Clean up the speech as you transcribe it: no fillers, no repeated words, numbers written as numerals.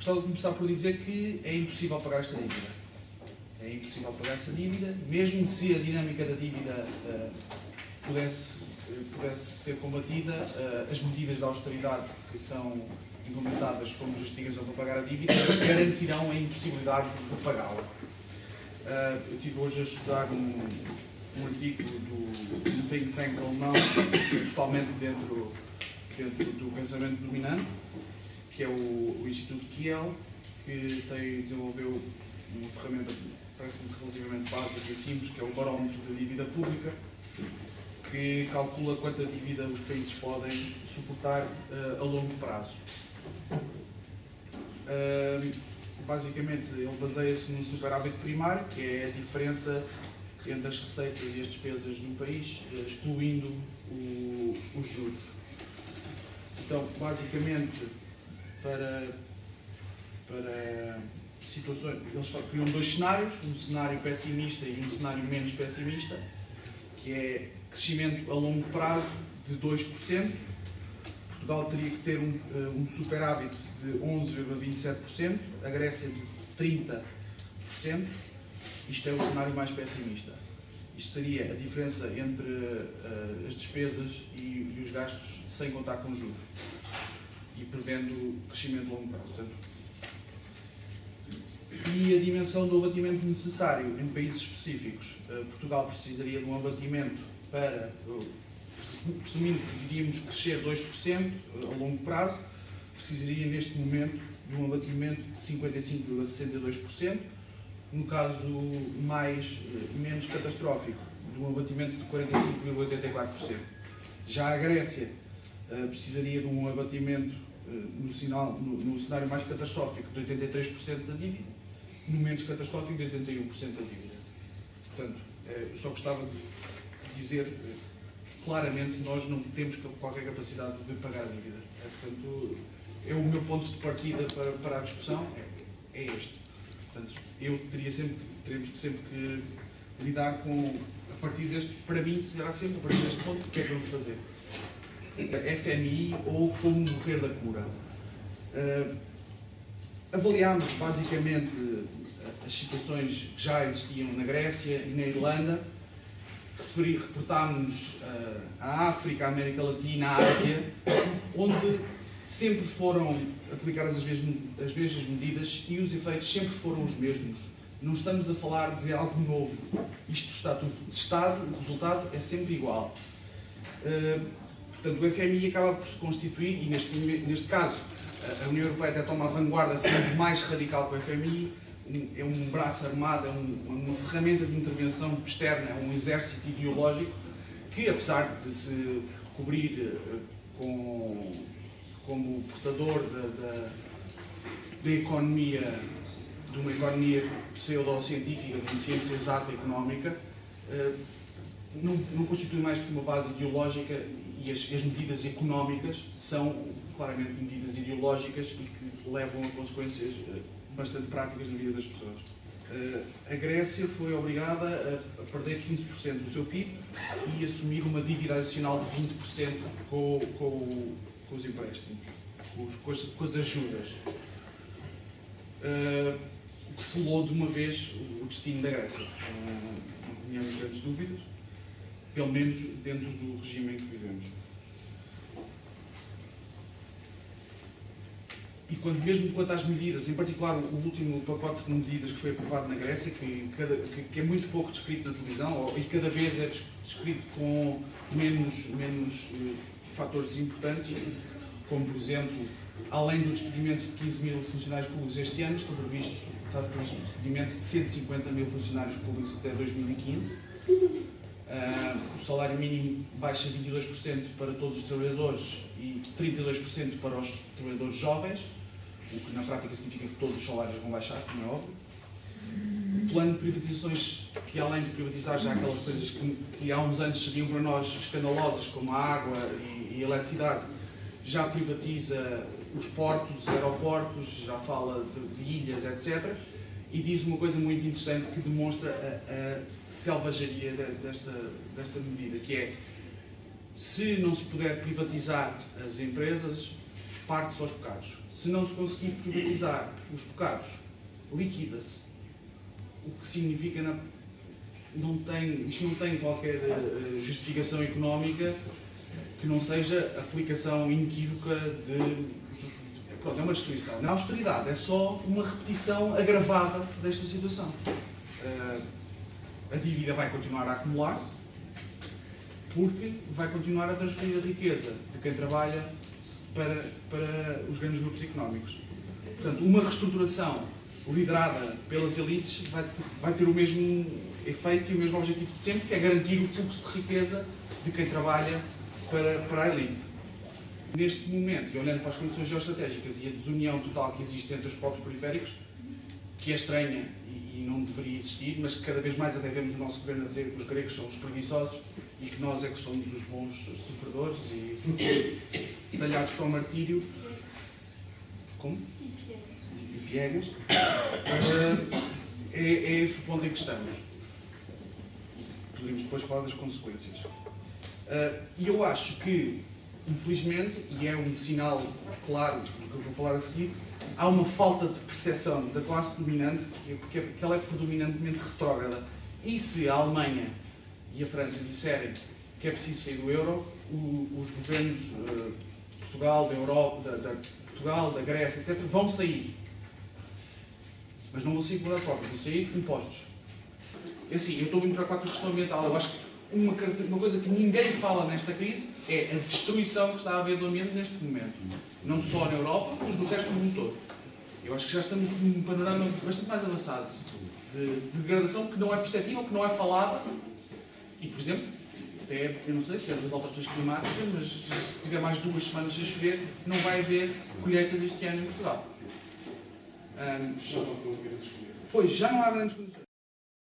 gostava de começar por dizer que é impossível pagar esta dívida. É impossível pagar esta dívida, mesmo se a dinâmica da dívida pudesse ser combatida, as medidas de austeridade que são implementadas como justificação para pagar a dívida garantirão a impossibilidade de pagá-la. Eu estive hoje a estudar um artigo do think tank alemão, totalmente dentro do pensamento dominante, que é o Instituto Kiel, que desenvolveu uma ferramenta, parece-me relativamente básica e simples, que é o barómetro da dívida pública, que calcula quanta dívida os países podem suportar a longo prazo. Basicamente, ele baseia-se no superávit primário, que é a diferença entre as receitas e as despesas de um país, excluindo os juros. Então, basicamente, para situações, eles criam dois cenários, um cenário pessimista e um cenário menos pessimista, que é crescimento a longo prazo de 2%. Portugal teria que ter um superávit de 11,27%, a Grécia de 30%. Isto é o cenário mais pessimista. Isto seria a diferença entre as despesas e os gastos sem contar com juros e prevendo crescimento a longo prazo. Portanto, e a dimensão do abatimento necessário em países específicos. Portugal precisaria de um abatimento para, presumindo que iríamos crescer 2% a longo prazo, precisaria neste momento de um abatimento de 55,62%, no caso menos catastrófico, de um abatimento de 45,84%. Já a Grécia precisaria de um abatimento no cenário mais catastrófico de 83% da dívida, no menos catastrófico de 81% da dívida. Portanto, eu só gostava de dizer que claramente nós não temos qualquer capacidade de pagar a dívida. Portanto, o meu ponto de partida para a discussão é este. Portanto, teremos que sempre lidar com, a partir deste, para mim será sempre a partir deste ponto, o que é que vamos fazer? FMI ou como morrer da cura. Avaliámos basicamente as situações que já existiam na Grécia e na Irlanda, reportámos a África, a América Latina, a Ásia, onde sempre foram aplicadas as mesmas medidas e os efeitos sempre foram os mesmos. Não estamos a falar de algo novo. Isto está tudo testado, o resultado é sempre igual. Portanto, o FMI acaba por se constituir, e neste caso a União Europeia até toma a vanguarda sendo mais radical que o FMI, é um braço armado, é uma ferramenta de intervenção externa, é um exército ideológico que, apesar de se cobrir como portador da economia, de uma economia pseudocientífica, de ciência exata económica, não constitui mais que uma base ideológica, e as medidas económicas são claramente medidas ideológicas e que levam a consequências bastante práticas na vida das pessoas. A Grécia foi obrigada a perder 15% do seu PIB e assumir uma dívida adicional de 20% com os empréstimos, com as ajudas. O que selou de uma vez o destino da Grécia. Não tínhamos grandes dúvidas, pelo menos dentro do regime em que vivemos. E mesmo quanto às medidas, em particular o último pacote de medidas que foi aprovado na Grécia, que é muito pouco descrito na televisão, e cada vez é descrito com menos fatores importantes, como, por exemplo, além do despedimento de 15 mil funcionários públicos este ano, está previsto o despedimento de 150 mil funcionários públicos até 2015. O salário mínimo baixa 22% para todos os trabalhadores e 32% para os trabalhadores jovens, o que na prática significa que todos os salários vão baixar, como é óbvio. O plano de privatizações, que além de privatizar já aquelas coisas que há uns anos seriam para nós escandalosas, como a água e a eletricidade, já privatiza os portos, os aeroportos, já fala de ilhas, etc. E diz uma coisa muito interessante que demonstra a selvageria desta medida, que é, se não se puder privatizar as empresas, parte-se aos bocados. Se não se conseguir privatizar os bocados, liquida-se. O que significa isto não tem qualquer justificação económica que não seja aplicação inequívoca pronto, é uma destruição. A austeridade é só uma repetição agravada desta situação. A dívida vai continuar a acumular-se porque vai continuar a transferir a riqueza de quem trabalha para os grandes grupos económicos. Portanto, uma reestruturação liderada pelas elites vai ter o mesmo efeito e o mesmo objetivo de sempre, que é garantir o fluxo de riqueza de quem trabalha para a elite. Neste momento, e olhando para as condições geoestratégicas e a desunião total que existe entre os povos periféricos, que é estranha e não deveria existir, mas que cada vez mais até vemos o nosso governo a dizer que os gregos são os preguiçosos e que nós é que somos os bons sofredores e talhados para o martírio. Como? E piegas. É esse o ponto em que estamos. Podemos depois falar das consequências. E eu acho que, infelizmente, e é um sinal claro do que eu vou falar a seguir, há uma falta de percepção da classe dominante, porque ela é predominantemente retrógrada. E se a Alemanha e a França disserem que é preciso sair do euro, os governos de Portugal, da Europa, Portugal, da Grécia, etc., vão sair. Mas não vão sair por vontade própria, vão sair impostos. É assim, eu estou muito preocupado com a questão ambiental. Eu acho que uma coisa que ninguém fala nesta crise é a destruição que está a haver do ambiente neste momento. Não só na Europa, mas no resto do mundo todo. Eu acho que já estamos num panorama bastante mais avançado de degradação que não é perceptível, que não é falada. E, por exemplo, até, eu não sei se é das alterações climáticas, mas se tiver mais 2 semanas sem chover, não vai haver colheitas este ano em Portugal. Pois, já não há grandes condições.